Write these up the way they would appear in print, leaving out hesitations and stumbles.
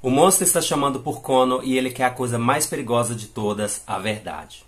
O monstro está chamando por Connor e ele quer a coisa mais perigosa de todas, a verdade.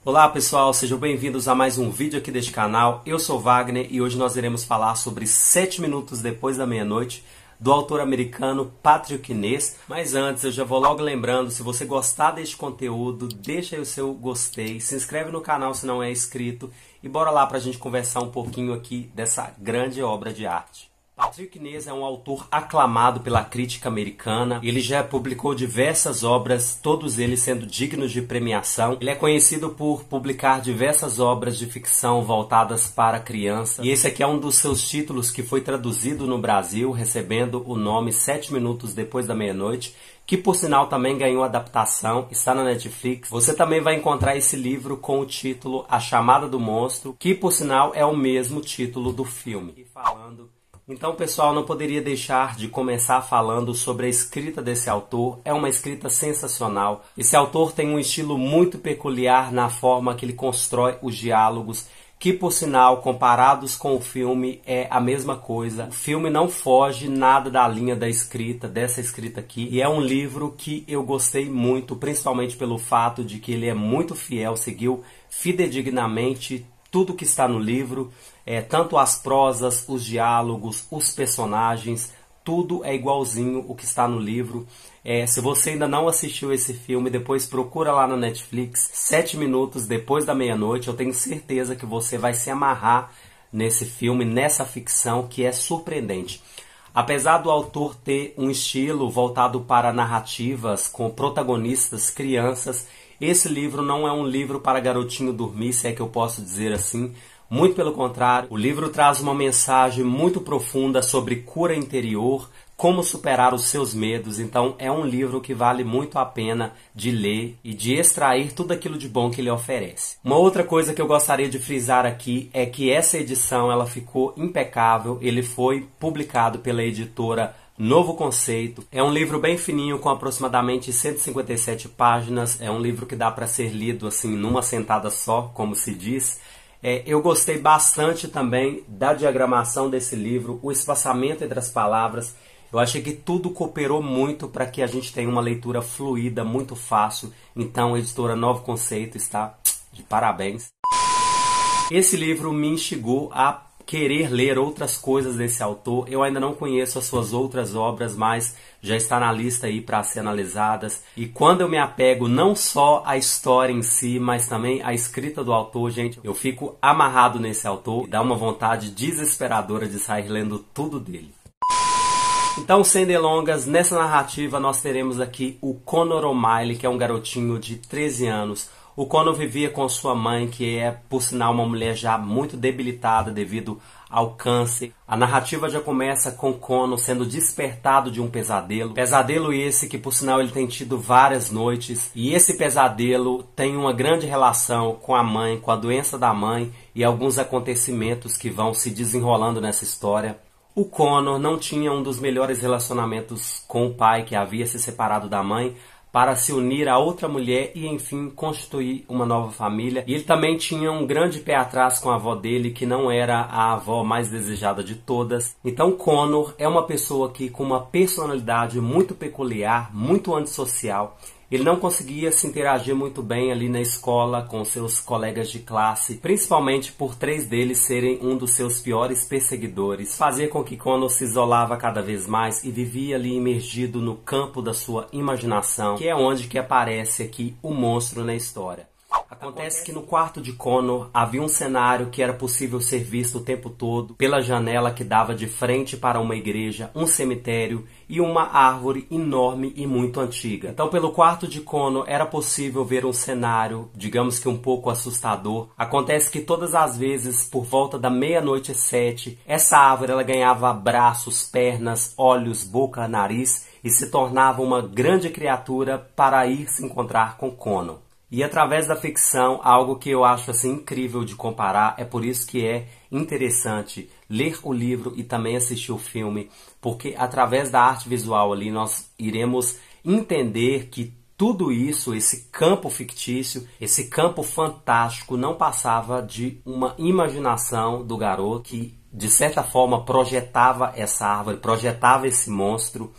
Olá pessoal, sejam bem-vindos a mais um vídeo aqui deste canal. Eu sou Wagner e hoje nós iremos falar sobre 7 minutos depois da meia-noite, do autor americano Patrick Ness. Mas antes, eu já vou logo lembrando, se você gostar deste conteúdo, deixa aí o seu gostei, se inscreve no canal se não é inscrito e bora lá pra gente conversar um pouquinho aqui dessa grande obra de arte. Patrick Ness é um autor aclamado pela crítica americana. Ele já publicou diversas obras, todos eles sendo dignos de premiação. Ele é conhecido por publicar diversas obras de ficção voltadas para criança. E esse aqui é um dos seus títulos que foi traduzido no Brasil, recebendo o nome 7 minutos depois da meia-noite, que por sinal também ganhou adaptação, está na Netflix. Você também vai encontrar esse livro com o título A Chamada do Monstro, que por sinal é o mesmo título do filme. Então, pessoal, não poderia deixar de começar falando sobre a escrita desse autor. É uma escrita sensacional. Esse autor tem um estilo muito peculiar na forma que ele constrói os diálogos, que, por sinal, comparados com o filme, é a mesma coisa. O filme não foge nada da linha da escrita, dessa escrita aqui. E é um livro que eu gostei muito, principalmente pelo fato de que ele é muito fiel, seguiu fidedignamente tudo que está no livro, tanto as prosas, os diálogos, os personagens, tudo é igualzinho o que está no livro. Se você ainda não assistiu esse filme, depois procura lá na Netflix, 7 minutos depois da meia-noite. Eu tenho certeza que você vai se amarrar nesse filme, nessa ficção que é surpreendente. Apesar do autor ter um estilo voltado para narrativas com protagonistas crianças, esse livro não é um livro para garotinho dormir, se é que eu posso dizer assim. Muito pelo contrário, o livro traz uma mensagem muito profunda sobre cura interior, como superar os seus medos. Então é um livro que vale muito a pena de ler e de extrair tudo aquilo de bom que ele oferece. Uma outra coisa que eu gostaria de frisar aqui é que essa edição ela ficou impecável. Ele foi publicado pela editora Novo Conceito. É um livro bem fininho, com aproximadamente 157 páginas. É um livro que dá para ser lido assim numa sentada só, como se diz. Eu gostei bastante também da diagramação desse livro, o espaçamento entre as palavras. Eu achei que tudo cooperou muito para que a gente tenha uma leitura fluida, muito fácil. Então a editora Novo Conceito está de parabéns. Esse livro me instigou a querer ler outras coisas desse autor. Eu ainda não conheço as suas outras obras, mas já está na lista aí para ser analisadas. E quando eu me apego não só à história em si, mas também à escrita do autor, gente, eu fico amarrado nesse autor e dá uma vontade desesperadora de sair lendo tudo dele. Então, sem delongas, nessa narrativa nós teremos aqui o Connor O'Malley, que é um garotinho de 13 anos. O Connor vivia com sua mãe, que é, por sinal, uma mulher já muito debilitada devido ao câncer. A narrativa já começa com Connor sendo despertado de um pesadelo. Pesadelo esse que, por sinal, ele tem tido várias noites. E esse pesadelo tem uma grande relação com a mãe, com a doença da mãe e alguns acontecimentos que vão se desenrolando nessa história. O Connor não tinha um dos melhores relacionamentos com o pai, que havia se separado da mãe, para se unir a outra mulher e, enfim, constituir uma nova família. E ele também tinha um grande pé atrás com a avó dele, que não era a avó mais desejada de todas. Então, Connor é uma pessoa que com uma personalidade muito peculiar, muito antissocial. Ele não conseguia se interagir muito bem ali na escola com seus colegas de classe, principalmente por 3 deles serem um dos seus piores perseguidores. Fazia com que Connor se isolava cada vez mais e vivia ali imergido no campo da sua imaginação, que é onde que aparece aqui o monstro na história. Acontece que no quarto de Connor havia um cenário que era possível ser visto o tempo todo pela janela que dava de frente para uma igreja, um cemitério e uma árvore enorme e muito antiga. Então, pelo quarto de Connor era possível ver um cenário, digamos que um pouco assustador. Acontece que todas as vezes, por volta da 00:07, essa árvore ela ganhava braços, pernas, olhos, boca, nariz e se tornava uma grande criatura para ir se encontrar com Connor. E através da ficção, algo que eu acho assim incrível de comparar, é por isso que é interessante ler o livro e também assistir o filme, porque através da arte visual ali nós iremos entender que tudo isso, esse campo fictício, esse campo fantástico, não passava de uma imaginação do garoto que, de certa forma, projetava essa árvore, projetava esse monstro,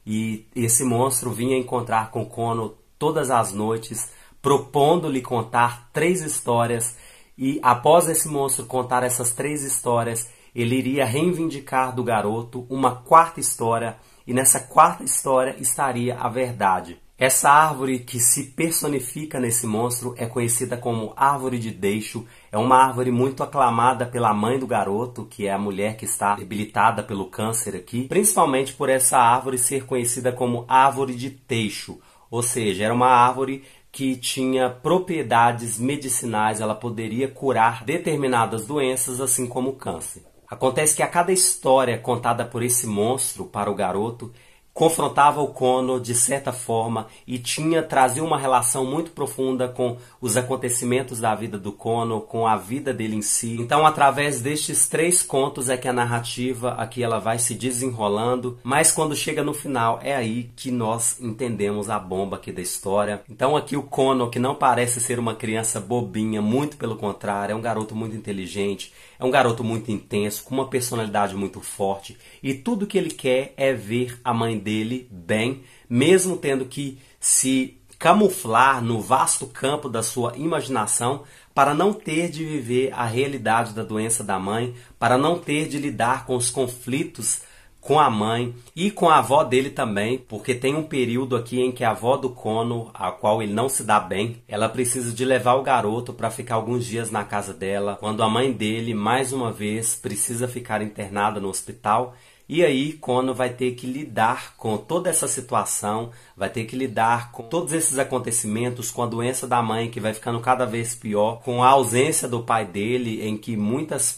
e esse monstro vinha encontrar com Kono todas as noites, propondo-lhe contar 3 histórias, e após esse monstro contar essas 3 histórias, ele iria reivindicar do garoto uma 4ª história, e nessa 4ª história estaria a verdade. Essa árvore que se personifica nesse monstro é conhecida como Árvore de Deixo. É uma árvore muito aclamada pela mãe do garoto, que é a mulher que está debilitada pelo câncer aqui, principalmente por essa árvore ser conhecida como Árvore de Teixo, ou seja, era uma árvore que tinha propriedades medicinais, ela poderia curar determinadas doenças, assim como o câncer. Acontece que a cada história contada por esse monstro para o garoto, confrontava o Kono de certa forma e trazia uma relação muito profunda com os acontecimentos da vida do Kono, com a vida dele em si. Então, através destes 3 contos é que a narrativa aqui ela vai se desenrolando, mas quando chega no final é aí que nós entendemos a bomba aqui da história. Então aqui o Kono, que não parece ser uma criança bobinha, muito pelo contrário, é um garoto muito inteligente, é um garoto muito intenso, com uma personalidade muito forte, e tudo que ele quer é ver a mãe dele bem, mesmo tendo que se camuflar no vasto campo da sua imaginação para não ter de viver a realidade da doença da mãe, para não ter de lidar com os conflitos com a mãe e com a avó dele também, porque tem um período aqui em que a avó do Kono, a qual ele não se dá bem, ela precisa de levar o garoto para ficar alguns dias na casa dela, quando a mãe dele, mais uma vez, precisa ficar internada no hospital. E aí Kono vai ter que lidar com toda essa situação, vai ter que lidar com todos esses acontecimentos, com a doença da mãe que vai ficando cada vez pior, com a ausência do pai dele, em que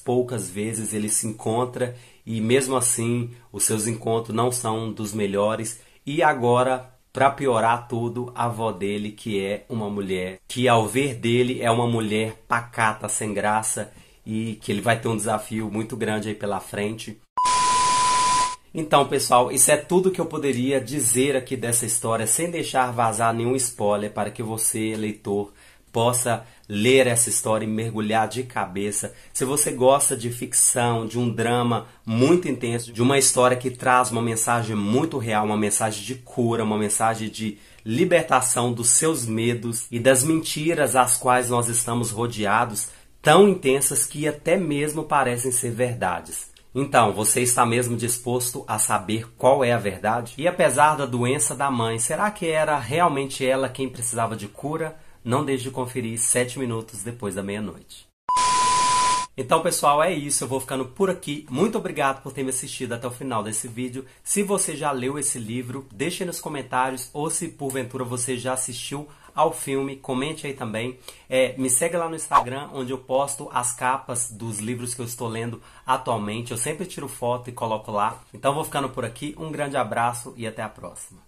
poucas vezes ele se encontra e mesmo assim os seus encontros não são dos melhores. E agora, para piorar tudo, a avó dele, que é uma mulher que ao ver dele é uma mulher pacata, sem graça, e que ele vai ter um desafio muito grande aí pela frente. Então, pessoal, isso é tudo que eu poderia dizer aqui dessa história, sem deixar vazar nenhum spoiler, para que você, leitor, possa ler essa história e mergulhar de cabeça. Se você gosta de ficção, de um drama muito intenso, de uma história que traz uma mensagem muito real, uma mensagem de cura, uma mensagem de libertação dos seus medos e das mentiras às quais nós estamos rodeados, tão intensas que até mesmo parecem ser verdades. Então, você está mesmo disposto a saber qual é a verdade? E apesar da doença da mãe, será que era realmente ela quem precisava de cura? Não deixe de conferir 7 minutos depois da meia-noite. Então, pessoal, é isso. Eu vou ficando por aqui. Muito obrigado por ter me assistido até o final desse vídeo. Se você já leu esse livro, deixe aí nos comentários, ou se porventura você já assistiu ao filme, comente aí também. Me segue lá no Instagram, onde eu posto as capas dos livros que eu estou lendo atualmente. Eu sempre tiro foto e coloco lá. Então vou ficando por aqui. Um grande abraço e até a próxima.